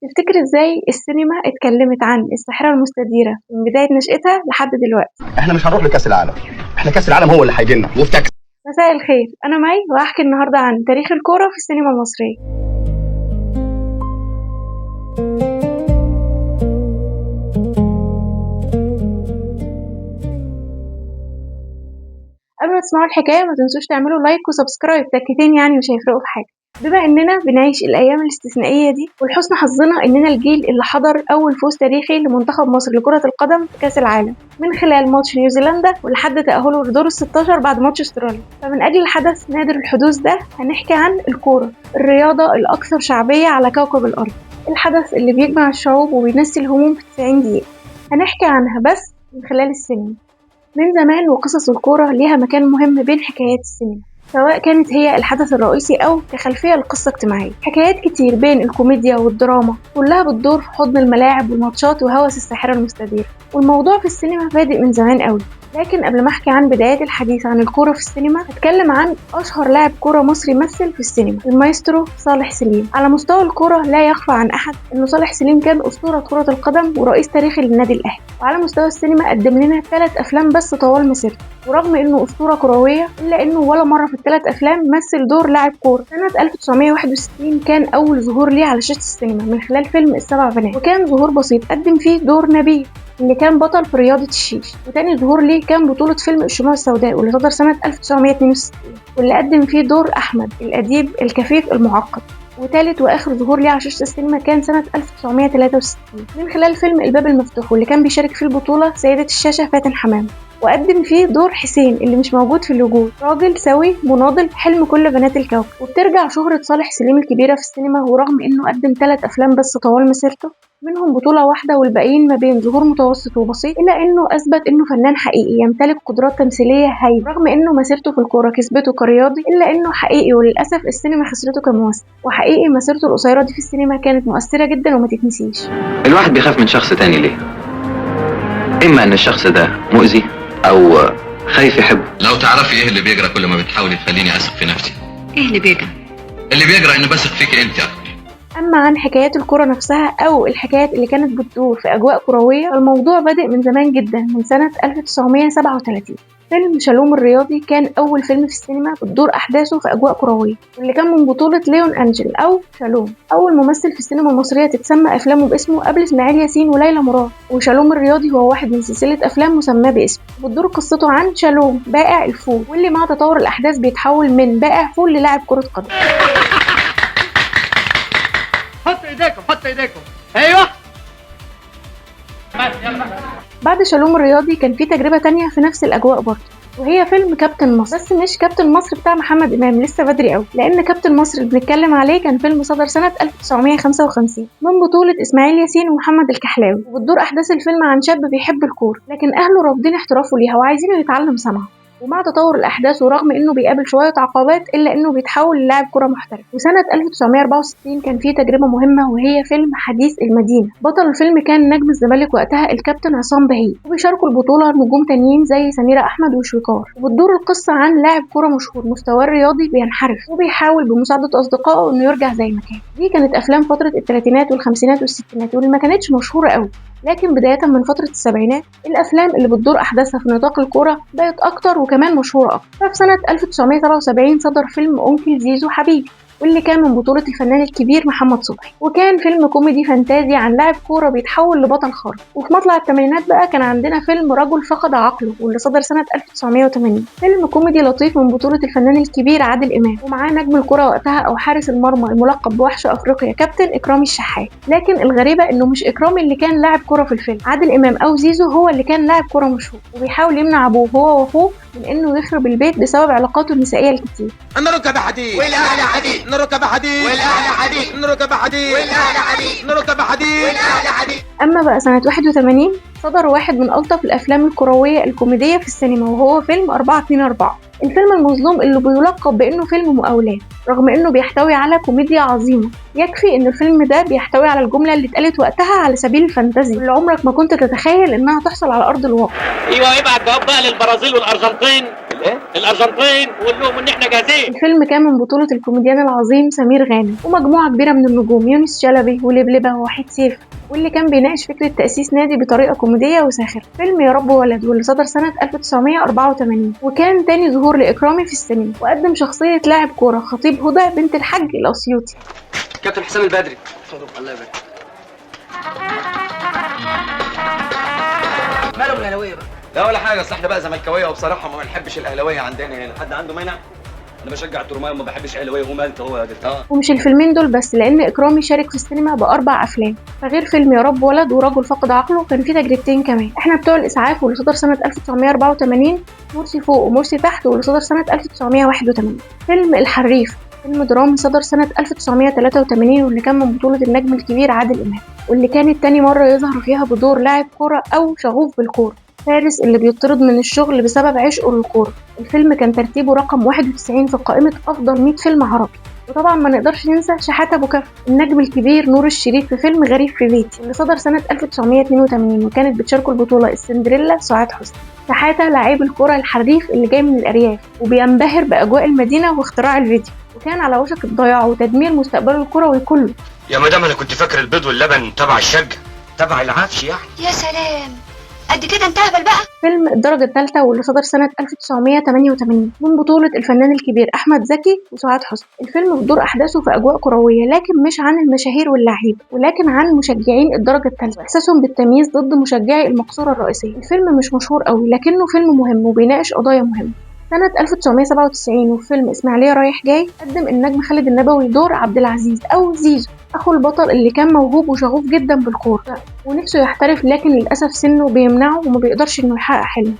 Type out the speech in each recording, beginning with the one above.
تفتكر إزاي السينما اتكلمت عن الساحرة المستديرة من بداية نشأتها لحد دلوقتي؟ احنا مش هنروح لكاس العالم. احنا كاس العالم هو اللي هيجي لنا وفتك. مساء الخير، أنا مي وهحكي النهاردة عن تاريخ الكورة في السينما المصرية. قبل ما تسمعوا الحكاية ما تنسوش تعملوا لايك وسبسكرايب، تكتين يعني مش هيفرقوا في حاجة. بما إننا بنعيش الأيام الاستثنائية دي ولحسن حظنا إننا الجيل اللي حضر أول فوز تاريخي لمنتخب مصر لكرة القدم في كأس العالم من خلال ماتش نيوزيلندا ولحد تأهله لدور ال16 بعد ماتش استراليا، فمن أجل الحدث نادر الحدوث ده هنحكي عن الكورة، الرياضة الأكثر شعبية على كوكب الأرض، الحدث اللي بيجمع الشعوب وبينسي الهموم في 90 دقيقة. هنحكي عنها بس من خلال السينما. من زمان وقصص الكورة ليها مكان مهم بين حكايات السينما، سواء كانت هي الحدث الرئيسي أو كخلفية لقصة اجتماعية. حكايات كتير بين الكوميديا والدراما كلها بتدور في حضن الملاعب والماتشات وهوس الساحرة المستديرة، والموضوع في السينما بادئ من زمان قوي. لكن قبل ما احكي عن بدايات الحديث عن الكورة في السينما هتكلم عن اشهر لاعب كورة مصري مثل في السينما، المايسترو صالح سليم. على مستوى الكورة لا يخفى عن احد انه صالح سليم كان اسطورة كرة القدم ورئيس تاريخي للنادي الاهلي، وعلى مستوى السينما قدم لنا 3 افلام بس طوال مسيرته، ورغم انه اسطورة كروية الا انه ولا مرة في ال3 افلام مثل دور لاعب كورة. سنة 1961 كان اول ظهور ليه على شاشة السينما من خلال فيلم السبع بنات، وكان ظهور بسيط قدم فيه دور نبيل اللي كان بطل في رياضة الشيش. وتاني ظهور ليه كان بطولة فيلم الشموع السوداء واللي صدر سنة 1962 واللي قدم فيه دور أحمد الأديب الكفيف المعقد. وتالت وآخر ظهور ليه على شاشة السينما كان سنة 1963 من خلال فيلم الباب المفتوح واللي كان بيشارك فيه البطولة سيدة الشاشة فاتن حمام، وقدم فيه دور حسين اللي مش موجود في الوجود، راجل سوي مناضل حلم كل بنات الكوكب. وبترجع شهرة صالح سليم الكبيرة في السينما، ورغم انه قدم 3 افلام بس طوال مسيرته منهم بطولة واحدة والباقيين ما بين ظهور متوسط وبسيط، إلا إنه أثبت إنه فنان حقيقي يمتلك قدرات تمثيلية هايلة. رغم إنه مسيرته في الكورة كسبته كرياضي إلا إنه حقيقي وللأسف السينما خسرته كممثل، وحقيقي مسيرته القصيرة دي في السينما كانت مؤثرة جدا وما تتنسيش. الواحد بيخاف من شخص تاني ليه؟ إما إن الشخص ده مؤذي أو خايف يحبه. لو تعرفي إيه اللي بيجرى كل ما بتحاولي تخليني أثق في نفسي. إيه اللي بيجرى؟ اللي بيجرى إني بثق فيكي أنت أكتر. أما عن حكايات الكرة نفسها أو الحكايات اللي كانت بتدور في أجواء كروية، فالموضوع بدأ من زمان جدا، من سنة 1937. فيلم شالوم الرياضي كان أول فيلم في السينما بتدور أحداثه في أجواء كروية، واللي كان من بطولة ليون أنجل أو شالوم، أول ممثل في السينما المصرية تتسمى أفلامه باسمه قبل إسماعيل ياسين وليلى مراد. وشالوم الرياضي هو واحد من سلسلة أفلام مسماه باسمه، بتدور قصته عن شالوم بائع الفول، واللي مع تطور الأحداث بيتحول من بائع فول للاعب كرة قدم. حط ايديكم ايوه. بعد شالوم الرياضي كان في تجربة تانية في نفس الأجواء برضه، وهي فيلم كابتن مصر، بس مش كابتن مصر بتاع محمد إمام، لسه بدري قوي، لأن كابتن مصر اللي بنتكلم عليه كان فيلم صدر سنة 1955 من بطولة إسماعيل ياسين ومحمد الكحلاوي، وبتدور أحداث الفيلم عن شاب بيحب الكورة لكن أهله رافضين احترافه ليها وعايزينه يتعلم صنعة. ومع تطور الأحداث ورغم إنه بيقابل شوية عقبات إلا إنه بيتحول للاعب كرة محترف. وسنة 1964 كان في تجربة مهمة وهي فيلم حديث المدينة. بطل الفيلم كان نجم الزمالك وقتها الكابتن عصام بهي، وبيشاركوا البطولة نجوم تانيين زي سميرة أحمد وشويكار. وبتدور القصة عن لاعب كرة مشهور مستواه الرياضي بينحرف وبيحاول بمساعدة أصدقائه إنه يرجع زي ما كان. دي كانت أفلام فترة الثلاثينات والخمسينات والستينات واللي ما كانتش مشهورة قوي، لكن بداية من فترة السبعينات الأفلام اللي بتدور أحداثها في نطاق الكورة بقت أكتر وكمان مشهورة أكتر. ففي سنة 1977 صدر فيلم أنكل زيزو حبيبي، واللي كان من بطولة الفنان الكبير محمد صبحي، وكان فيلم كوميدي فانتازي عن لاعب كورة بيتحول لبطل خارق. وفي مطلع الثمانينات بقى كان عندنا فيلم رجل فقد عقله واللي صدر سنة 1980، فيلم كوميدي لطيف من بطولة الفنان الكبير عادل إمام، ومعاه نجم الكرة وقتها أو حارس المرمى الملقب بوحش أفريقيا كابتن إكرامي الشحات. لكن الغريبة إنه مش إكرامي اللي كان لاعب كرة في الفيلم، عادل إمام أو زيزو هو اللي كان لاعب كرة مشهور وبيحاول يمنع أبوه هو وأخوه من إنه يخرب البيت بسبب علاقاته النسائية الكتير. نركب حديد والأهل حديد، نركب حديد والأهل حديد، نركب حديد والأهل حديد، نركب حديد والأهل حديد. أما بقى سنة 81 صدر واحد من ألطف الأفلام الكروية الكوميدية في السينما، وهو فيلم 4-2-4، الفيلم المظلوم اللي بيلقب بأنه فيلم مقاولات، رغم أنه بيحتوي على كوميديا عظيمة. يكفي أن الفيلم ده بيحتوي على الجملة اللي اتقالت وقتها على سبيل الفانتازي اللي عمرك ما كنت تتخيل أنها تحصل على أرض الواقع. ايوه ابعت جواب بقى للبرازيل والارجنتين الارجنتين وقول لهم ان احنا جاهزين. الفيلم كان من بطولة الكوميديان العظيم سمير غانم ومجموعة كبيرة من النجوم يونس شلبي ولبلبة ووحيد سيف، واللي كان بيناقش فكرة تأسيس نادي بطريقة كوميدية وساخرة. فيلم يا رب ولد واللي صدر سنة 1984 وكان تاني ظهور لإكرامي في السينما، وقدم شخصية لاعب كورة خطيب هدى بنت الحاج الأسيوطي. كابتن حسام البدري. الله يبارك. مالهم الاهلاويه بقى؟ لا ولا حاجه، اصل احنا بقى زملكاويه وبصراحه ما بنحبش الاهلاويه عندنا هنا. حد عنده مانع؟ انا بشجع الترمايه وما بحبش الاهلاويه. هو مالك هو يا جدع. ومش الفيلمين دول بس، لأن إكرامي شارك في السينما ب4 أفلام، فغير فيلم يا رب ولد ورجل فقد عقله كان في تجربتين كمان. احنا بتوع الإسعاف واللي صدر سنة 1984، مرسي فوق ومرسي تحت واللي صدر سنة 1981. فيلم الحريف فيلم درامي صدر سنة 1983 واللي كان من بطولة النجم الكبير عادل إمام، واللي كانت تاني مرة يظهر فيها بدور لاعب كرة أو شغوف بالكورة، فارس اللي بيطرد من الشغل بسبب عشقه للكورة. الفيلم كان ترتيبه رقم 91 في قائمة أفضل 100 فيلم عربي. وطبعا ما نقدرش ننسى شحاتة أبو كف النجم الكبير نور الشريف في فيلم غريب في بيتي اللي صدر سنة 1982 وكانت بتشاركه البطولة السندريلا سعاد حسني. شحاتة لاعب الكرة الحريف اللي جاي من الأرياف وبينبهر بأجواء المدينة واختراع الفيديو، وكان على وشك الضياع وتدمير مستقبله الكروي كله. يا مدام انا كنت فاكر البيض واللبن تبع الشقه، تبع العفش يعني. يا سلام، قد كده انتهبل بقى. فيلم الدرجة الثالثة واللي صدر سنة 1988 من بطولة الفنان الكبير أحمد زكي وسعاد حسني. الفيلم بتدور أحداثه في أجواء كروية، لكن مش عن المشاهير واللاعبين، ولكن عن مشجعين الدرجة الثالثة وإحساسهم بالتمييز ضد مشجعي المقصورة الرئيسية. الفيلم مش مشهور قوي لكنه فيلم مهم وبيناقش قضايا مهمة. سنة 1997 وفي فيلم إسماعيلية رايح جاي قدم النجم خالد النبوي دور عبد العزيز أو زيزو، أخو البطل اللي كان موهوب وشغوف جدا بالكورة ونفسه يحترف، لكن للأسف سنه بيمنعه وما بيقدرش إنه يحقق حلمه.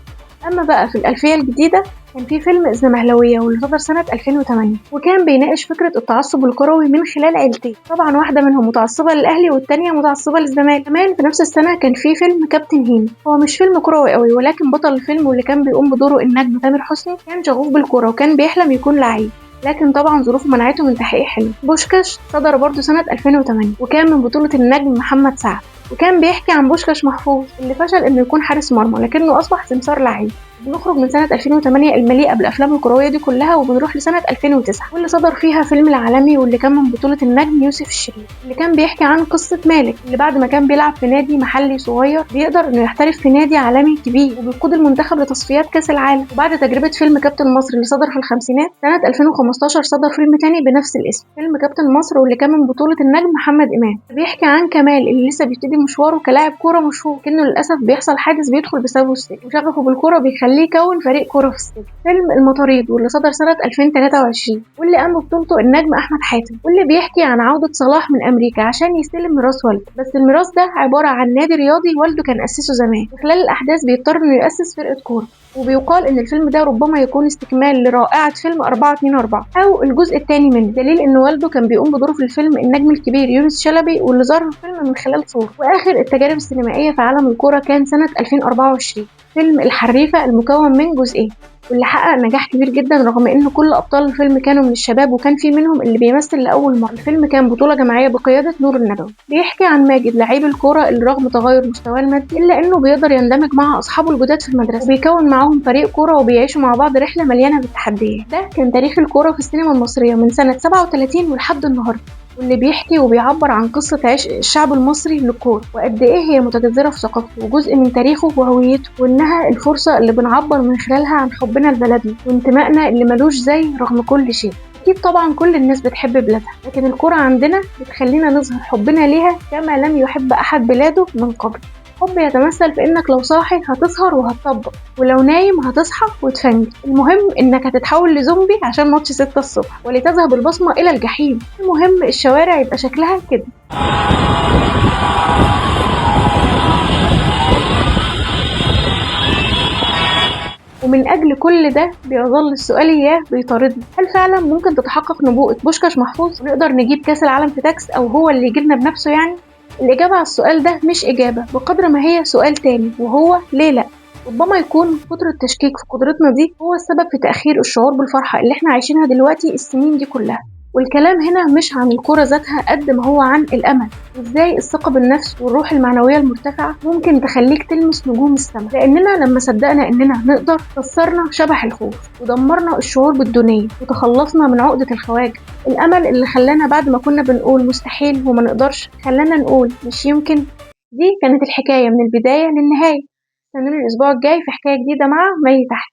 أما بقى في الألفية الجديدة كان في فيلم الزمهلوية واللي صدر سنة 2008 وكان بيناقش فكرة التعصب الكروي من خلال عيلتين، طبعا واحدة منهم متعصبة للأهلي والتانية متعصبة للزمالك. كمان في نفس السنة كان في فيلم كابتن هيم، هو مش فيلم كروي قوي ولكن بطل الفيلم واللي كان بيقوم بدوره النجم تامر حسني كان شغوف بالكورة وكان بيحلم يكون لعيب، لكن طبعا ظروفه منعته من تحقيق حلمه. بوشكاش صدر برضه سنة 2008 وكان من بطولة النجم محمد سعد، وكان بيحكي عن بوشكاش محفوظ اللي فشل انه يكون حارس مرمى لكنه اصبح سمسار لعيب. بنخرج من سنة 2008 المليئة بالأفلام الكروية دي كلها وبنروح لسنة 2009 واللي صدر فيها فيلم العالمي واللي كان من بطولة النجم يوسف الشريف، اللي كان بيحكي عن قصة مالك اللي بعد ما كان بيلعب في نادي محلي صغير بيقدر انه يحترف في نادي عالمي كبير وبيقود المنتخب لتصفيات كأس العالم. وبعد تجربة فيلم كابتن مصر اللي صدر في الخمسينات سنة 2015 صدر فيلم تاني بنفس الاسم فيلم كابتن مصر واللي كان من بطولة النجم محمد إمام، بيحكي عن كمال اللي لسه بيبتدي مشواره كلاعب كورة مشهور لكنه للأسف بيحصل حادث بيدخل بسببه السجن وشغفه بالكورة بيخليه يكون فريق كورة في السجن. فيلم المطاريد واللي صدر سنة 2023 واللي قام ببطولته النجم أحمد حاتم واللي بيحكي عن عودة صلاح من أمريكا عشان يستلم ميراث والده، بس الميراث ده عبارة عن نادي رياضي والده كان أسسه زمان. خلال الأحداث بيضطر إنه يأسس فرقة كورة، وبيقال إن الفيلم ده ربما يكون استكمال لرائعة فيلم 4-2-4 أو الجزء الثاني منه، دليل إن والده كان بيقوم بدوره في الفيلم النجم الكبير يونس شلبي واللي ظهر في الفيلم من خلال صور. وآخر التجارب السينمائية في عالم الكورة كان سنة 2024 فيلم الحريفة المكون من جزئين واللي حقق نجاح كبير جدا رغم ان كل ابطال الفيلم كانوا من الشباب وكان في منهم اللي بيمثل لاول مره. الفيلم كان بطوله جماعيه بقياده نور النبوي، بيحكي عن ماجد لعيب الكوره اللي رغم تغير مستواه المادي الا انه بيقدر يندمج مع اصحابه الجداد في المدرسه وبيكون معاهم فريق كوره وبيعيشوا مع بعض رحله مليانه بالتحديات. ده كان تاريخ الكوره في السينما المصريه من سنه 37 ولحد النهارده، واللي بيحكي وبيعبر عن قصة عشق الشعب المصري للكورة وقد ايه هي متجذرة في ثقافته وجزء من تاريخه وهويته، وانها الفرصة اللي بنعبر من خلالها عن حبنا لبلدنا وانتمائنا اللي ملوش زي رغم كل شيء. اكيد طبعا كل الناس بتحب بلادها، لكن الكورة عندنا بتخلينا نظهر حبنا ليها كما لم يحب احد بلاده من قبل. حب يتمثل في انك لو صاحي هتسهر وهتطبق، ولو نايم هتصحى وتفنج. المهم انك هتتحول لزومبي عشان ماتش 6 الصبح ولتذهب البصمة الى الجحيم. المهم الشوارع يبقى شكلها كده. ومن أجل كل ده بيظل السؤال إياه بيطاردنا، هل فعلا ممكن تتحقق نبوءة بوشكاش محفوظ ونقدر نجيب كأس العالم في تاكس أو هو اللي يجيلنا بنفسه يعني؟ الإجابة على السؤال ده مش إجابة بقدر ما هي سؤال تاني، وهو ليه لأ؟ ربما يكون كتر التشكيك في قدرتنا دي هو السبب في تأخير الشعور بالفرحة اللي احنا عايشينها دلوقتي السنين دي كلها. والكلام هنا مش عن الكرة ذاتها قد ما هو عن الأمل، وإزاي الثقة بالنفس والروح المعنوية المرتفعة ممكن تخليك تلمس نجوم السماء. لأننا لما صدقنا إننا نقدر كسرنا شبح الخوف ودمرنا الشعور بالدونية وتخلصنا من عقدة الخواجة. الأمل اللي خلانا بعد ما كنا بنقول مستحيل وما نقدرش خلانا نقول مش يمكن. دي كانت الحكاية من البداية للنهاية. استنوني الأسبوع الجاي في حكاية جديدة مع مي تحت.